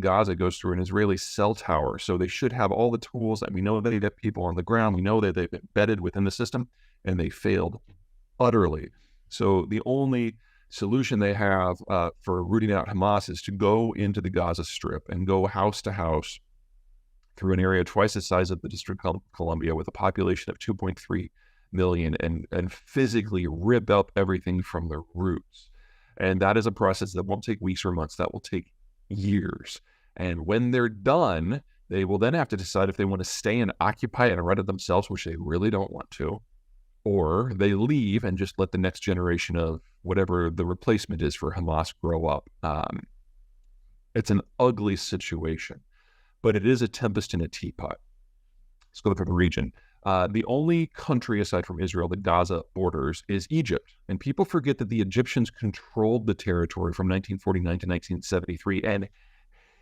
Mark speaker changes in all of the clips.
Speaker 1: Gaza goes through an Israeli cell tower. So they should have all the tools, and we know that they have people on the ground. We know that they've embedded within the system, and they failed utterly. So the only solution they have for rooting out Hamas is to go into the Gaza Strip and go house to house through an area twice the size of the District of Columbia with a population of 2.3 million and physically rip up everything from the roots. And that is a process that won't take weeks or months. That will take years. And when they're done, they will then have to decide if they want to stay and occupy it and run it themselves, which they really don't want to, or they leave and just let the next generation of whatever the replacement is for Hamas grow up. It's an ugly situation, but it is a tempest in a teapot. Let's go for the region. The only country aside from Israel that Gaza borders is Egypt. And people forget that the Egyptians controlled the territory from 1949 to 1973 and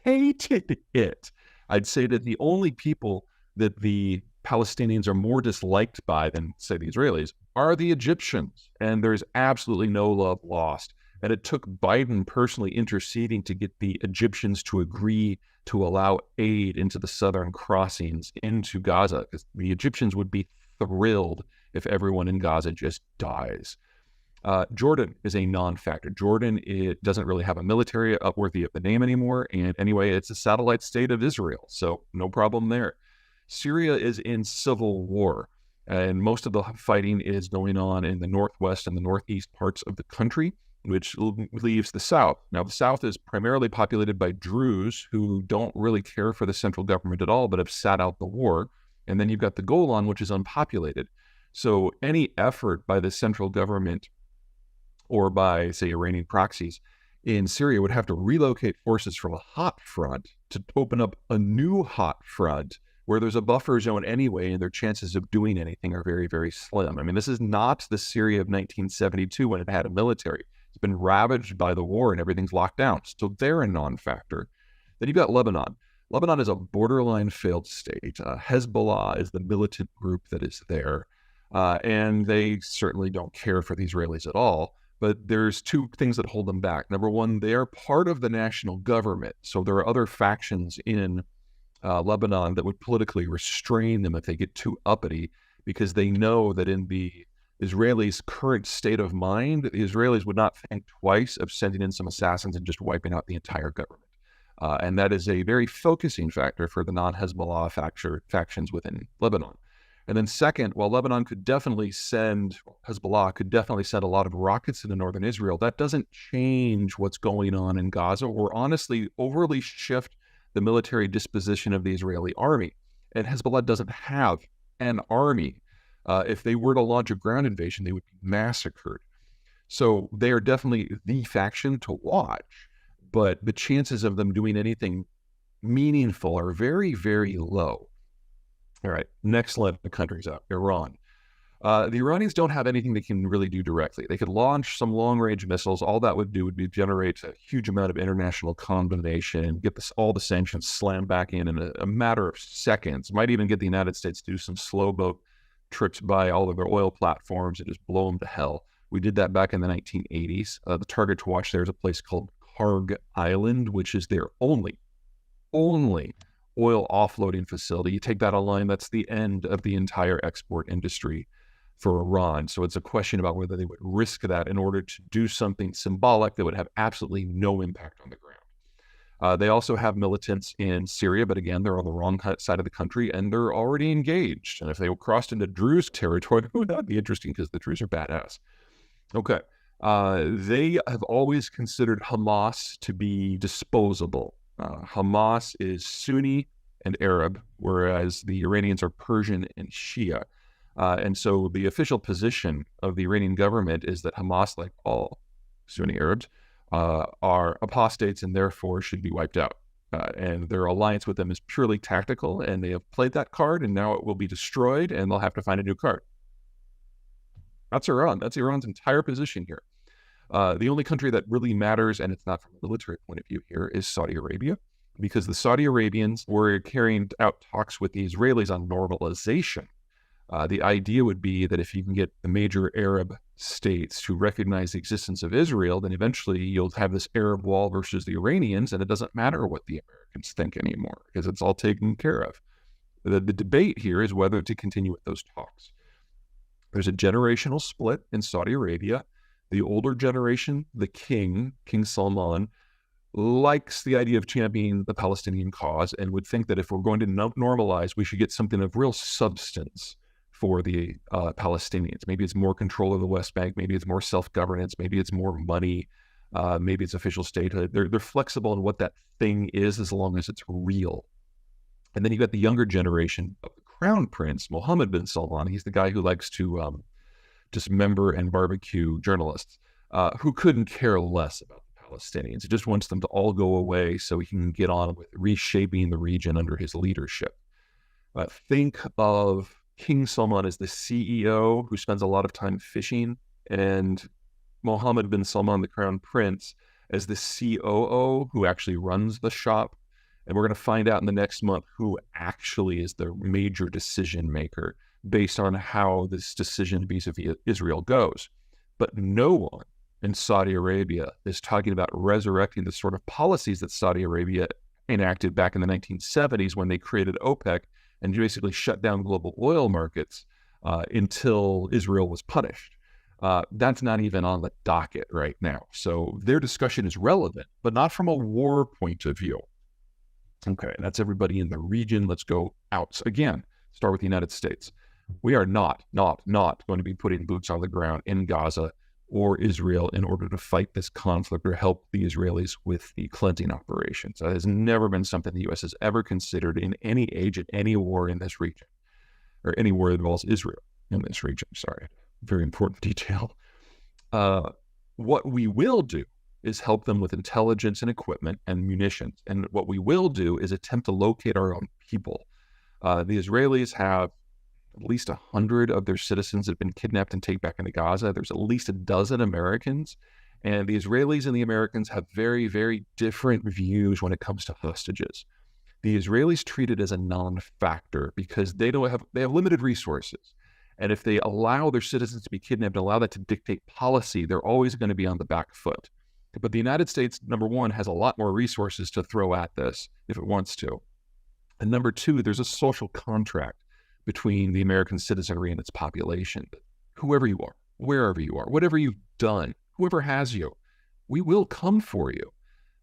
Speaker 1: hated it. I'd say that the only people that the Palestinians are more disliked by than, say, the Israelis are the Egyptians. And there's absolutely no love lost. And it took Biden personally interceding to get the Egyptians to agree to allow aid into the southern crossings into Gaza, because the Egyptians would be thrilled if everyone in Gaza just dies. Jordan is a non-factor. Jordan, it doesn't really have a military worthy of the name anymore. And anyway, it's a satellite state of Israel, so no problem there. Syria is in civil war, and most of the fighting is going on in the northwest and the northeast parts of the country, which leaves the south. Now, the south is primarily populated by Druze who don't really care for the central government at all, but have sat out the war. And then you've got the Golan, which is unpopulated. So any effort by the central government or by, say, Iranian proxies in Syria would have to relocate forces from a hot front to open up a new hot front where there's a buffer zone anyway, and their chances of doing anything are very, very slim. I mean, this is not the Syria of 1972 when it had a military. It's been ravaged by the war and everything's locked down. So they're a non-factor. Then you've got Lebanon. Lebanon is a borderline failed state. Hezbollah is the militant group that is there. And they certainly don't care for the Israelis at all. But there's two things that hold them back. Number one, they are part of the national government. So there are other factions in Lebanon that would politically restrain them if they get too uppity, because they know that in the Israelis' current state of mind, the Israelis would not think twice of sending in some assassins and just wiping out the entire government. And that is a very focusing factor for the non-Hezbollah factions within Lebanon. And then second, while Lebanon could definitely send, Hezbollah could definitely send a lot of rockets into northern Israel, that doesn't change what's going on in Gaza or honestly overly shift the military disposition of the Israeli army. And Hezbollah doesn't have an army. If they were to launch a ground invasion, they would be massacred. So they are definitely the faction to watch, but the chances of them doing anything meaningful are very, very low. All right, next let the countries out. Iran. The Iranians don't have anything they can really do directly. They could launch some long-range missiles. All that would do would be generate a huge amount of international condemnation and get all the sanctions slammed back in a matter of seconds. Might even get the United States to do some slow boat trips by all of their oil platforms and just blow them to hell. We did that back in the 1980s. The target to watch there is a place called Karg Island, which is their only oil offloading facility. You take that online, that's the end of the entire export industry for Iran. So it's a question about whether they would risk that in order to do something symbolic that would have absolutely no impact on the ground. They also have militants in Syria, but again, they're on the wrong side of the country and they're already engaged. And if they crossed into Druze territory, that would be interesting because the Druze are badass. Okay. They have always considered Hamas to be disposable. Hamas is Sunni and Arab, whereas the Iranians are Persian and Shia. And so the official position of the Iranian government is that Hamas, like all Sunni Arabs, are apostates and therefore should be wiped out. And their alliance with them is purely tactical, and they have played that card, and now it will be destroyed, and they'll have to find a new card. That's Iran. That's Iran's entire position here. The only country that really matters, and it's not from a military point of view here, is Saudi Arabia, because the Saudi Arabians were carrying out talks with the Israelis on normalization. The idea would be that if you can get the major Arab states to recognize the existence of Israel, then eventually you'll have this Arab wall versus the Iranians, and it doesn't matter what the Americans think anymore because it's all taken care of. The debate here is whether to continue with those talks. There's a generational split in Saudi Arabia. The older generation, the King Salman, likes the idea of championing the Palestinian cause and would think that if we're going to normalize, we should get something of real substance for the Palestinians. Maybe it's more control of the West Bank. Maybe it's more self-governance. Maybe it's more money. Maybe it's official statehood. They're flexible in what that thing is as long as it's real. And then you got the younger generation of the Crown Prince, Mohammed bin Salman. He's the guy who likes to dismember and barbecue journalists, who couldn't care less about the Palestinians. He just wants them to all go away so he can get on with reshaping the region under his leadership. Think of King Salman as the CEO who spends a lot of time fishing, and Mohammed bin Salman, the Crown Prince, as the COO who actually runs the shop. And we're going to find out in the next month who actually is the major decision maker based on how this decision vis-a-vis Israel goes. But no one in Saudi Arabia is talking about resurrecting the sort of policies that Saudi Arabia enacted back in the 1970s when they created OPEC and basically shut down global oil markets until Israel was punished. That's not even on the docket right now. So their discussion is relevant, but not from a war point of view. Okay, that's everybody in the region. Let's go out. Again, start with the United States. We are not going to be putting boots on the ground in Gaza or Israel in order to fight this conflict or help the Israelis with the cleansing operations. That has never been something the U.S. has ever considered in any age, in any war in this region, or any war that involves Israel in this region. Sorry, very important detail. What we will do is help them with intelligence and equipment and munitions. And what we will do is attempt to locate our own people. The Israelis have at least 100 of their citizens that have been kidnapped and taken back into Gaza. There's at least a dozen Americans. And the Israelis and the Americans have very, very different views when it comes to hostages. The Israelis treat it as a non-factor because they have limited resources. And if they allow their citizens to be kidnapped and allow that to dictate policy, they're always going to be on the back foot. But the United States, number one, has a lot more resources to throw at this if it wants to. And number two, there's a social contract between the American citizenry and its population. Whoever you are, wherever you are, whatever you've done, whoever has you, we will come for you.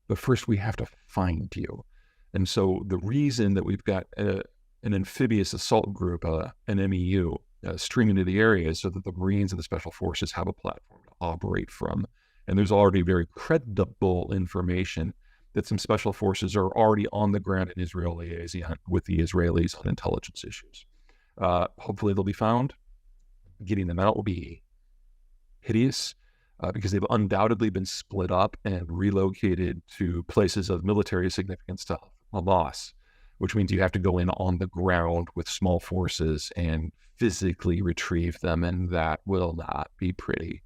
Speaker 1: But first we have to find you. And so the reason that we've got an amphibious assault group, an MEU, streaming to the area is so that the Marines and the Special Forces have a platform to operate from. And there's already very credible information that some special forces are already on the ground in Israel liaison with the Israelis on intelligence issues. Hopefully they'll be found. Getting them out will be hideous because they've undoubtedly been split up and relocated to places of military significance to Hamas, which means you have to go in on the ground with small forces and physically retrieve them, and that will not be pretty.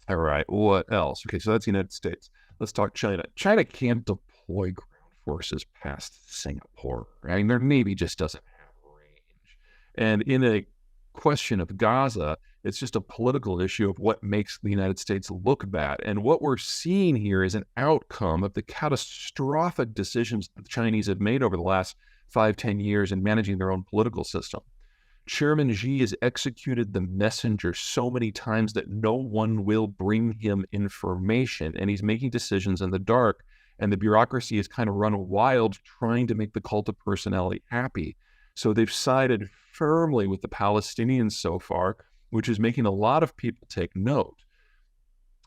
Speaker 1: All right, what else? Okay, so that's the United States. Let's talk China. China can't deploy ground forces past Singapore. I mean, their Navy just doesn't have range. And in a question of Gaza, it's just a political issue of what makes the United States look bad. And what we're seeing here is an outcome of the catastrophic decisions that the Chinese have made over the last 5-10 years in managing their own political system. Chairman Xi has executed the messenger so many times that no one will bring him information, and he's making decisions in the dark, and the bureaucracy has kind of run wild trying to make the cult of personality happy. So they've sided firmly with the Palestinians so far, which is making a lot of people take note.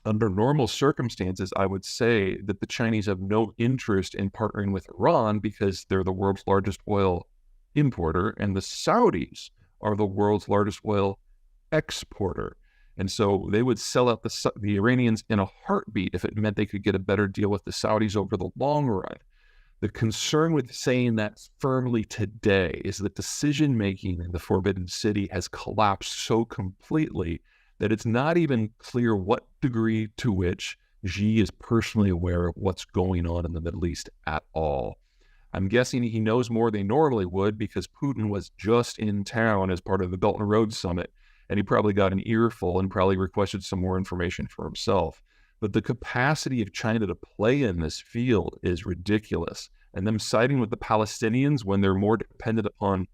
Speaker 1: Under normal circumstances, I would say that the Chinese have no interest in partnering with Iran because they're the world's largest oil importer, and the Saudis are the world's largest oil exporter. And so they would sell out the Iranians in a heartbeat if it meant they could get a better deal with the Saudis over the long run. The concern with saying that firmly today is that decision-making in the Forbidden City has collapsed so completely that it's not even clear what degree to which Xi is personally aware of what's going on in the Middle East at all. I'm guessing he knows more than he normally would because Putin was just in town as part of the Belt and Road Summit, and he probably got an earful and probably requested some more information for himself. But the capacity of China to play in this field is ridiculous. And them siding with the Palestinians when they're more dependent upon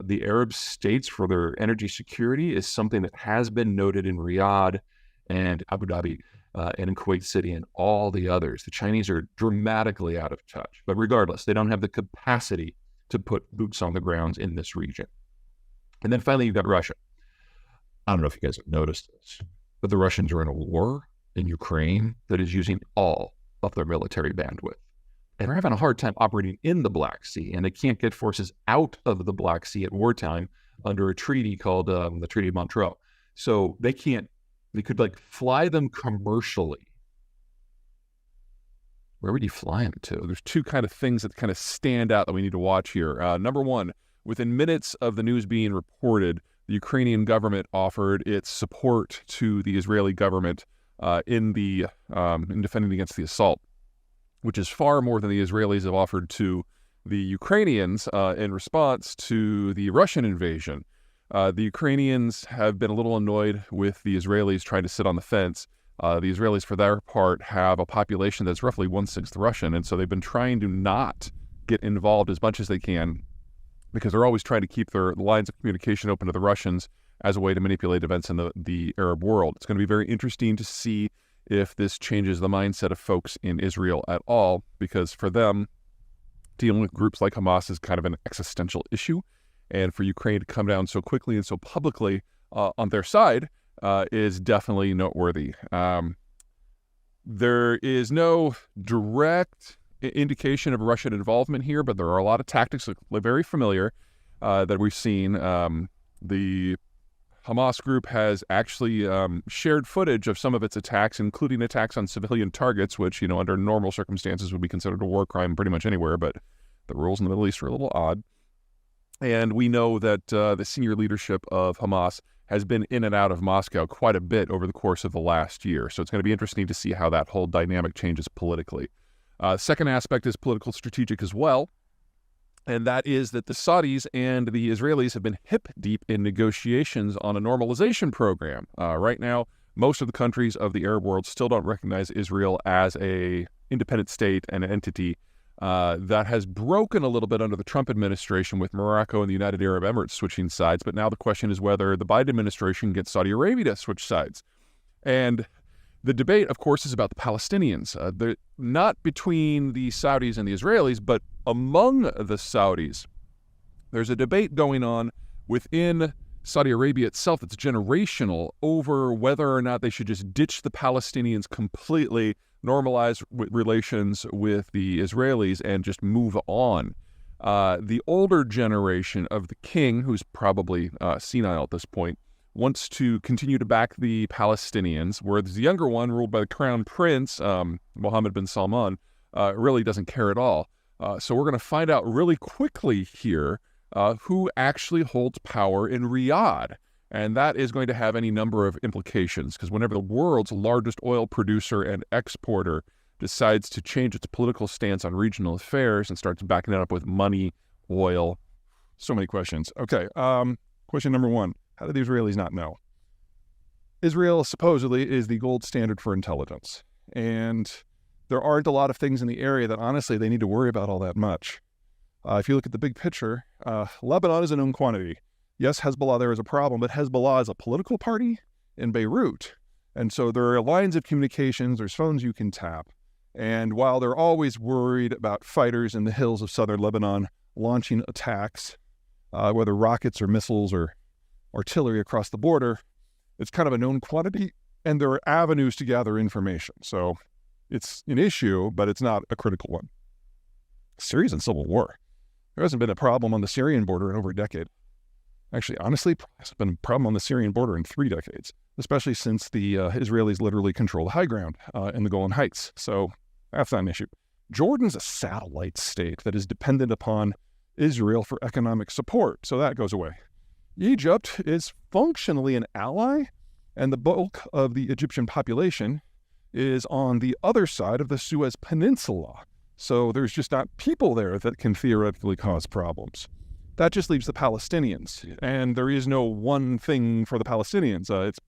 Speaker 1: the Arab states for their energy security is something that has been noted in Riyadh and Abu Dhabi and in Kuwait City and all the others. The Chinese are dramatically out of touch. But regardless, they don't have the capacity to put boots on the ground in this region. And then finally, you've got Russia. I don't know if you guys have noticed this, but the Russians are in a war in Ukraine that is using all of their military bandwidth. And they're having a hard time operating in the Black Sea, and they can't get forces out of the Black Sea at wartime under a treaty called the Treaty of Montreux. So they could like fly them commercially. Where would you fly them to?
Speaker 2: There's two kind of things that kind of stand out that we need to watch here. Number one, within minutes of the news being reported, the Ukrainian government offered its support to the Israeli government in defending against the assault, which is far more than the Israelis have offered to the Ukrainians in response to the Russian invasion. The Ukrainians have been a little annoyed with the Israelis trying to sit on the fence. The Israelis, for their part, have a population that's roughly 1/6 Russian, and so they've been trying to not get involved as much as they can because they're always trying to keep their lines of communication open to the Russians as a way to manipulate events in the Arab world. It's going to be very interesting to see if this changes the mindset of folks in Israel at all, because for them, dealing with groups like Hamas is kind of an existential issue. And for Ukraine to come down so quickly and so publicly on their side is definitely noteworthy. There is no direct indication of Russian involvement here, but there are a lot of tactics that are very familiar that we've seen. The Hamas group has actually shared footage of some of its attacks, including attacks on civilian targets, which, under normal circumstances would be considered a war crime pretty much anywhere, but the rules in the Middle East are a little odd. And we know that the senior leadership of Hamas has been in and out of Moscow quite a bit over the course of the last year. So it's going to be interesting to see how that whole dynamic changes politically. Second aspect is political strategic as well. And that is that the Saudis and the Israelis have been hip deep in negotiations on a normalization program. Right now, most of the countries of the Arab world still don't recognize Israel as an independent state and an entity. That has broken a little bit under the Trump administration with Morocco and the United Arab Emirates switching sides. But now the question is whether the Biden administration gets Saudi Arabia to switch sides. And the debate, of course, is about the Palestinians. Not between the Saudis and the Israelis, but among the Saudis. There's a debate going on within Saudi Arabia itself that's generational over whether or not they should just ditch the Palestinians completely, normalize relations with the Israelis, and just move on. The older generation of the king, who's probably senile at this point, wants to continue to back the Palestinians, whereas the younger one, ruled by the crown prince, Mohammed bin Salman, really doesn't care at all. So we're going to find out really quickly here who actually holds power in Riyadh. And that is going to have any number of implications, because whenever the world's largest oil producer and exporter decides to change its political stance on regional affairs and starts backing it up with money, oil, so many questions. Okay, question number one. How do the Israelis not know? Israel supposedly is the gold standard for intelligence. And there aren't a lot of things in the area that honestly they need to worry about all that much. If you look at the big picture, Lebanon is a known quantity. Yes, Hezbollah there is a problem, but Hezbollah is a political party in Beirut. And so there are lines of communications, there's phones you can tap. And while they're always worried about fighters in the hills of southern Lebanon launching attacks, whether rockets or missiles or artillery across the border, it's kind of a known quantity, and there are avenues to gather information. So it's an issue, but it's not a critical one. Syria's in civil war. There hasn't been a problem on the Syrian border in over a decade. Actually, honestly, it's been a problem on the Syrian border in 3 decades, especially since the Israelis literally control the high ground in the Golan Heights. So that's not an issue. Jordan's a satellite state that is dependent upon Israel for economic support, so that goes away. Egypt is functionally an ally, and the bulk of the Egyptian population is on the other side of the Suez Peninsula. So there's just not people there that can theoretically cause problems. That just leaves the Palestinians. And there is no one thing for the Palestinians. It's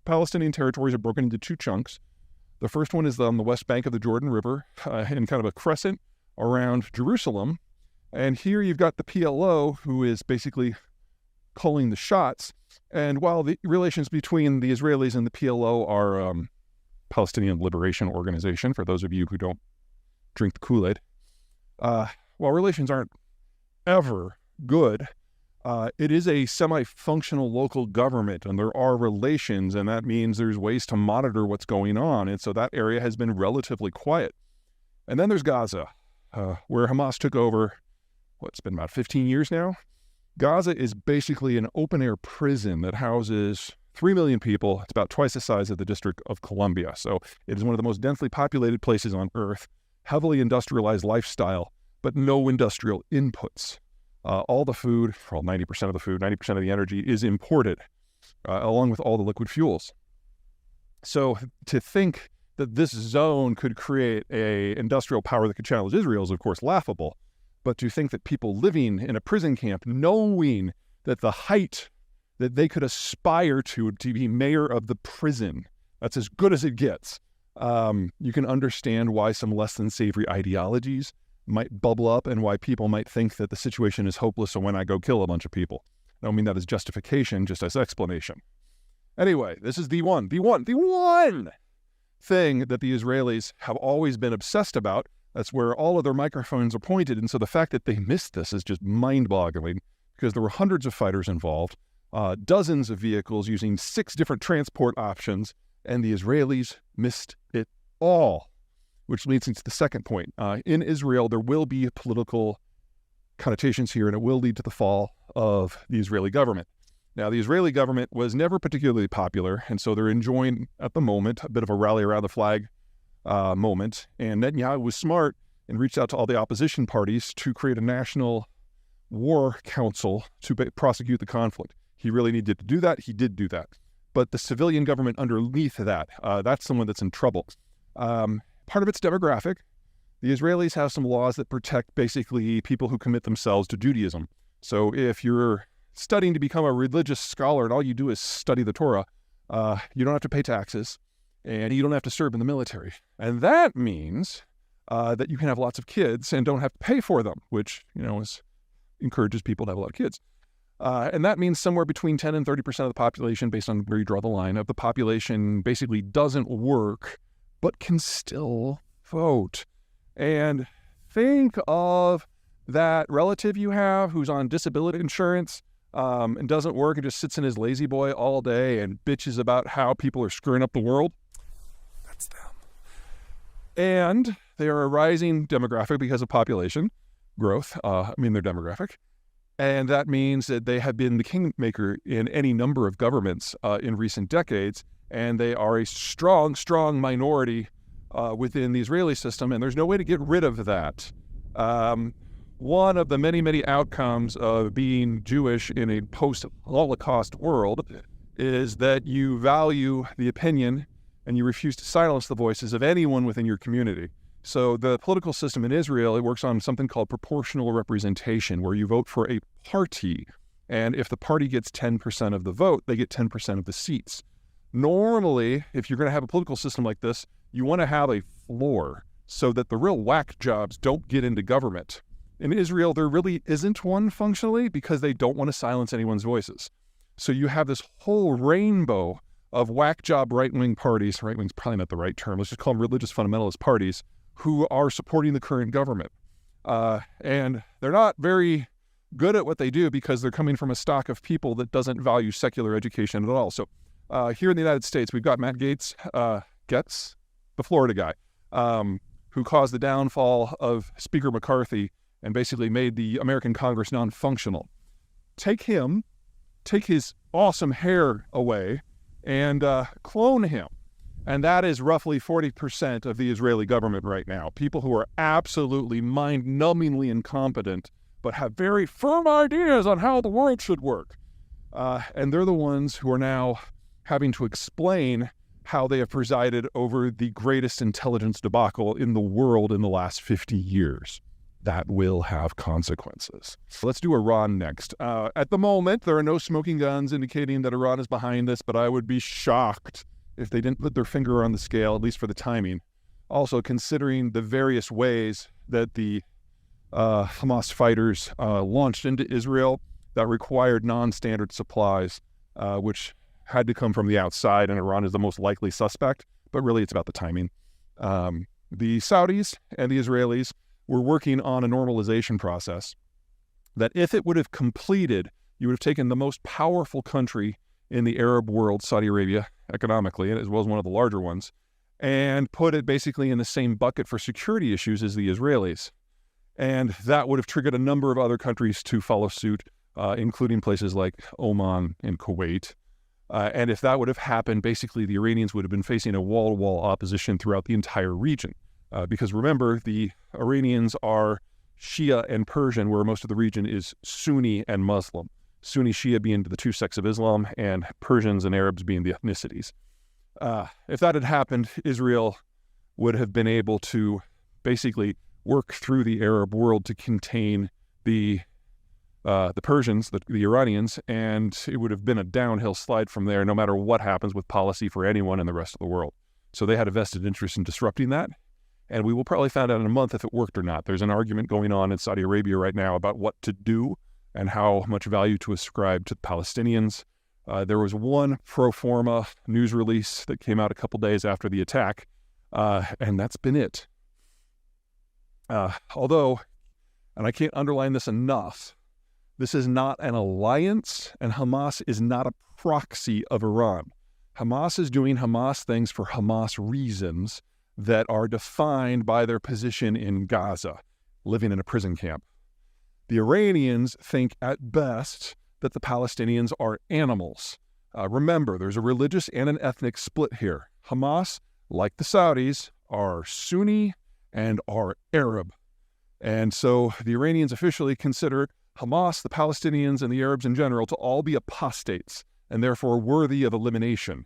Speaker 2: Palestinian territories are broken into two chunks. The first one is on the west bank of the Jordan River in kind of a crescent around Jerusalem. And here you've got the PLO, who is basically calling the shots. And while the relations between the Israelis and the PLO are Palestinian Liberation Organization, for those of you who don't drink the Kool-Aid, while relations aren't ever good, it is a semi-functional local government, and there are relations, and that means there's ways to monitor what's going on. And so that area has been relatively quiet. And then there's Gaza, where Hamas took over, it's been about 15 years now. Gaza is basically an open-air prison that houses 3 million people. It's about twice the size of the District of Columbia. So it is one of the most densely populated places on Earth, heavily industrialized lifestyle, but no industrial inputs. All the food, well, 90% of the food, 90% of the energy is imported, along with all the liquid fuels. So to think that this zone could create a industrial power that could challenge Israel is, of course, laughable. But to think that people living in a prison camp, knowing that the height that they could aspire to be mayor of the prison, that's as good as it gets. You can understand why some less than savory ideologies might bubble up and why people might think that the situation is hopeless, so when I go kill a bunch of people. I don't mean that as justification, just as explanation. Anyway, this is the one thing that the Israelis have always been obsessed about. That's where all of their microphones are pointed. And so the fact that they missed this is just mind-boggling, because there were hundreds of fighters involved, dozens of vehicles using 6 different transport options, and the Israelis missed it all, which leads into the second point. In Israel, there will be political connotations here, and it will lead to the fall of the Israeli government. Now, the Israeli government was never particularly popular, and so they're enjoying, at the moment, a bit of a rally around the flag moment. And Netanyahu was smart and reached out to all the opposition parties to create a national war council to prosecute the conflict. He really needed to do that. He did do that. But the civilian government underneath that, that's someone that's in trouble. Part of it's demographic. The Israelis have some laws that protect basically people who commit themselves to Judaism. So if you're studying to become a religious scholar and all you do is study the Torah, you don't have to pay taxes and you don't have to serve in the military. And that means that you can have lots of kids and don't have to pay for them, which, encourages people to have a lot of kids. And that means somewhere between 10 and 30% of the population, based on where you draw the line, of the population basically doesn't work, but can still vote. And think of that relative you have who's on disability insurance and doesn't work and just sits in his lazy boy all day and bitches about how people are screwing up the world. That's them. And they are a rising demographic because of population growth. They're demographic. And that means that they have been the kingmaker in any number of governments in recent decades. And they are a strong, strong minority within the Israeli system. And there's no way to get rid of that. One of the many, many outcomes of being Jewish in a post-Holocaust world is that you value the opinion and you refuse to silence the voices of anyone within your community. So the political system in Israel, it works on something called proportional representation, where you vote for a party. And if the party gets 10% of the vote, they get 10% of the seats. Normally, if you're going to have a political system like this, you want to have a floor so that the real whack jobs don't get into government. In Israel, there really isn't one functionally because they don't want to silence anyone's voices. So you have this whole rainbow of whack job right-wing parties. Right-wing's probably not the right term. Let's just call them religious fundamentalist parties who are supporting the current government. And they're not very good at what they do because they're coming from a stock of people that doesn't value secular education at all. So here in the United States, we've got Matt Gaetz, the Florida guy, who caused the downfall of Speaker McCarthy and basically made the American Congress non-functional. Take him, take his awesome hair away, and clone him. And that is roughly 40% of the Israeli government right now. People who are absolutely mind-numbingly incompetent, but have very firm ideas on how the world should work. And they're the ones who are now having to explain how they have presided over the greatest intelligence debacle in the world in the last 50 years. That will have consequences. Let's do Iran next. At the moment, there are no smoking guns indicating that Iran is behind this, but I would be shocked if they didn't put their finger on the scale, at least for the timing. Also, considering the various ways that the Hamas fighters launched into Israel that required non-standard supplies, which had to come from the outside, and Iran is the most likely suspect, but really it's about the timing. The Saudis and the Israelis were working on a normalization process that if it would have completed, you would have taken the most powerful country in the Arab world, Saudi Arabia, economically, as well as one of the larger ones, and put it basically in the same bucket for security issues as the Israelis. And that would have triggered a number of other countries to follow suit, including places like Oman and Kuwait. And if that would have happened, basically the Iranians would have been facing a wall-to-wall opposition throughout the entire region. Because remember, the Iranians are Shia and Persian, where most of the region is Sunni and Muslim. Sunni Shia being the two sects of Islam, and Persians and Arabs being the ethnicities. If that had happened, Israel would have been able to basically work through the Arab world to contain the Persians, the Iranians, and it would have been a downhill slide from there, no matter what happens with policy for anyone in the rest of the world. So they had a vested interest in disrupting that. And we will probably find out in a month if it worked or not. There's an argument going on in Saudi Arabia right now about what to do and how much value to ascribe to the Palestinians. There was one pro forma news release that came out a couple days after the attack, and that's been it. Although, and I can't underline this enough, this is not an alliance, and Hamas is not a proxy of Iran. Hamas is doing Hamas things for Hamas reasons that are defined by their position in Gaza, living in a prison camp. The Iranians think at best that the Palestinians are animals. Remember, there's a religious and an ethnic split here. Hamas, like the Saudis, are Sunni and are Arab. And so the Iranians officially consider Hamas, the Palestinians, and the Arabs in general to all be apostates and therefore worthy of elimination.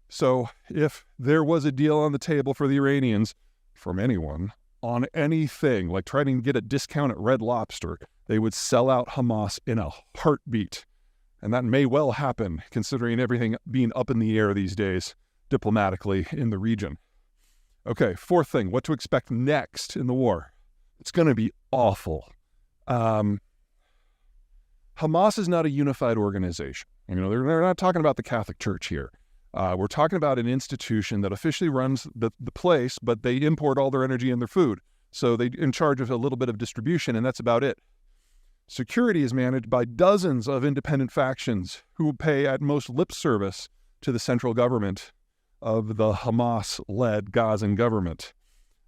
Speaker 2: So if there was a deal on the table for the Iranians, from anyone, on anything, like trying to get a discount at Red Lobster, they would sell out Hamas in a heartbeat. And that may well happen, considering everything being up in the air these days, diplomatically, in the region. Okay, fourth thing, what to expect next in the war. It's going to be awful. Hamas is not a unified organization. You know, they're not talking about the Catholic Church here. We're talking about an institution that officially runs the place, but they import all their energy and their food. So they're in charge of a little bit of distribution, and that's about it. Security is managed by dozens of independent factions who pay at most lip service to the central government of the Hamas-led Gazan government.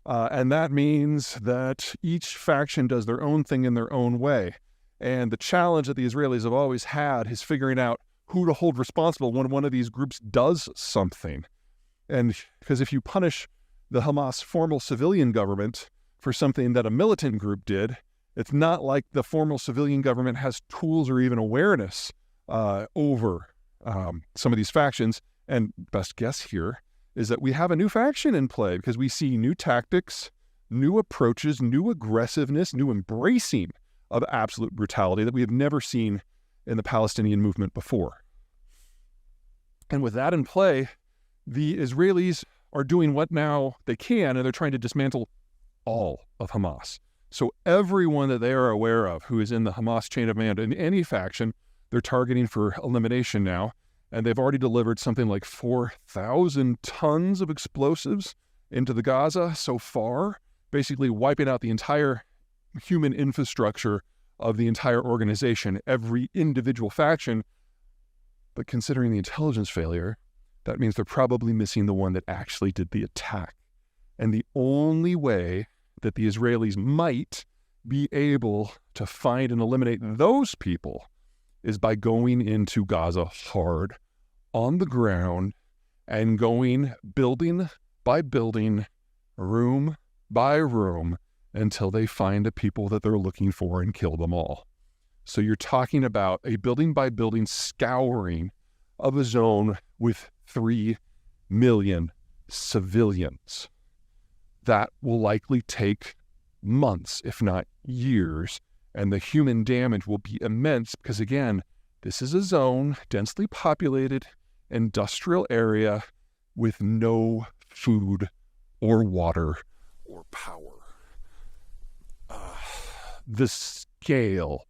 Speaker 2: And that means that each faction does their own thing in their own way. And the challenge that the Israelis have always had is figuring out who to hold responsible when one of these groups does something. And because if you punish the Hamas formal civilian government for something that a militant group did, it's not like the formal civilian government has tools or even awareness over some of these factions. And best guess here is that we have a new faction in play because we see new tactics, new approaches, new aggressiveness, new embracing of absolute brutality that we have never seen in the Palestinian movement before. And with that in play, the Israelis are doing what now they can, and they're trying to dismantle all of Hamas. So everyone that they are aware of who is in the Hamas chain of command in any faction, they're targeting for elimination now. And they've already delivered something like 4,000 tons of explosives into the Gaza so far, basically wiping out the entire human infrastructure of the entire organization, every individual faction. But considering the intelligence failure, that means they're probably missing the one that actually did the attack. And the only way that the Israelis might be able to find and eliminate those people is by going into Gaza hard, on the ground, and going building by building, room by room, until they find the people that they're looking for and kill them all. So you're talking about a building by building scouring of a zone with 3 million civilians. That will likely take months, if not years, and the human damage will be immense because, again, this is a zone, densely populated, industrial area with no food or water or power. The scale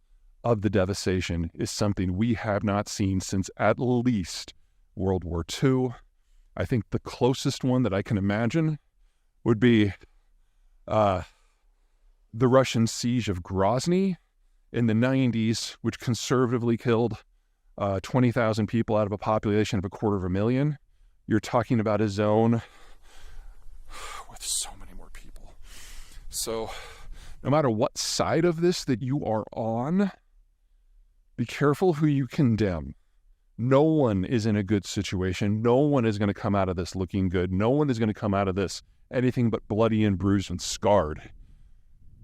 Speaker 2: of the devastation is something we have not seen since at least World War II. I think the closest one that I can imagine would be the Russian siege of Grozny in the 90s, which conservatively killed 20,000 people out of a population of 250,000. You're talking about a zone with so many more people. So no matter what side of this that you are on, be careful who you condemn. No one is in a good situation. No one is going to come out of this looking good. No one is going to come out of this anything but bloody and bruised and scarred.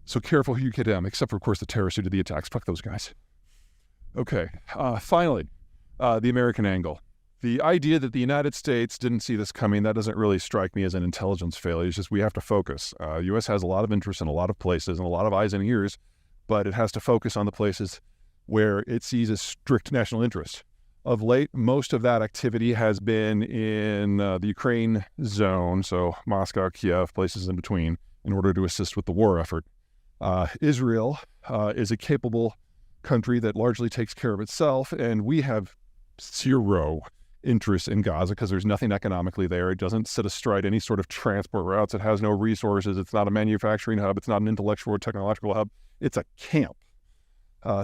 Speaker 2: So careful who you condemn, except for, of course, the terrorists who did the attacks. Fuck those guys. Okay, finally, the American angle. The idea that the United States didn't see this coming, that doesn't really strike me as an intelligence failure. It's just we have to focus. The U.S. has a lot of interest in a lot of places and a lot of eyes and ears, but it has to focus on the places where it sees a strict national interest. Of late, most of that activity has been in the Ukraine zone, so Moscow, Kiev, places in between, in order to assist with the war effort. Israel is a capable country that largely takes care of itself, and we have zero interest in Gaza because there's nothing economically there. It doesn't sit astride any sort of transport routes. It has no resources. It's not a manufacturing hub. It's not an intellectual or technological hub. It's a camp.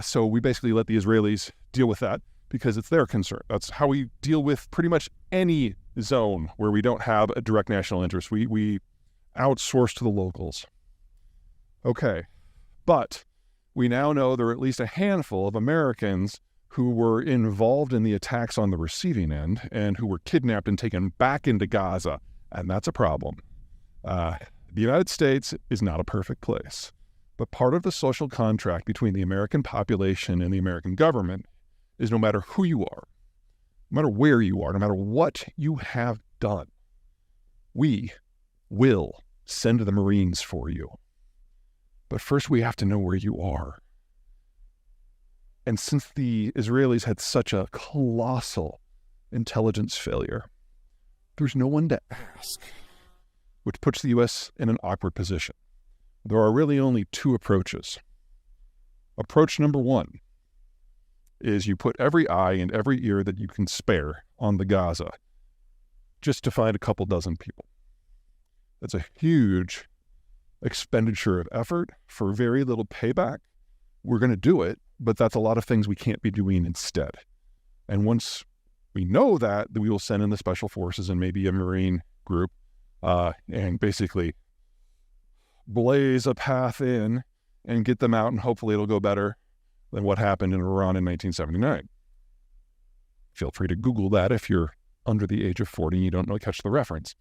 Speaker 2: So we basically let the Israelis deal with that because it's their concern. That's how we deal with pretty much any zone where we don't have a direct national interest. We outsource to the locals. Okay, but we now know there are at least a handful of Americans who were involved in the attacks on the receiving end and who were kidnapped and taken back into Gaza, and that's a problem. The United States is not a perfect place, but part of the social contract between the American population and the American government is no matter who you are, no matter where you are, no matter what you have done, we will send the Marines for you. But first we have to know where you are. And since the Israelis had such a colossal intelligence failure, there's no one to ask, which puts the U.S. in an awkward position. There are really only two approaches. Approach number one is you put every eye and every ear that you can spare on the Gaza just to find a couple dozen people. That's a huge expenditure of effort for very little payback. We're going to do it, but that's a lot of things we can't be doing instead. And once we know that, we will send in the special forces and maybe a Marine group and basically blaze a path in and get them out, and hopefully it'll go better than what happened in Iran in 1979. Feel free to Google that if you're under the age of 40 and you don't know, catch the reference.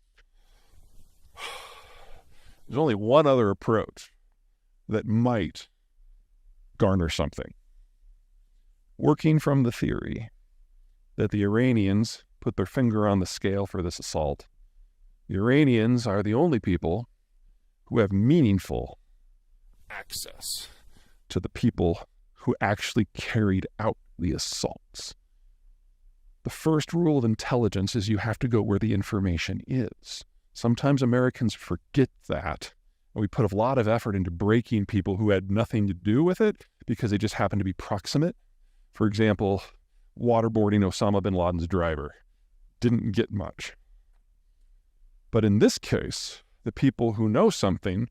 Speaker 2: There's only one other approach that might garner something. Working from the theory that the Iranians put their finger on the scale for this assault. The Iranians are the only people who have meaningful access to the people who actually carried out the assaults. The first rule of intelligence is you have to go where the information is. Sometimes Americans forget that, and we put a lot of effort into breaking people who had nothing to do with it because they just happened to be proximate. For example, waterboarding Osama bin Laden's driver didn't get much. But in this case, the people who know something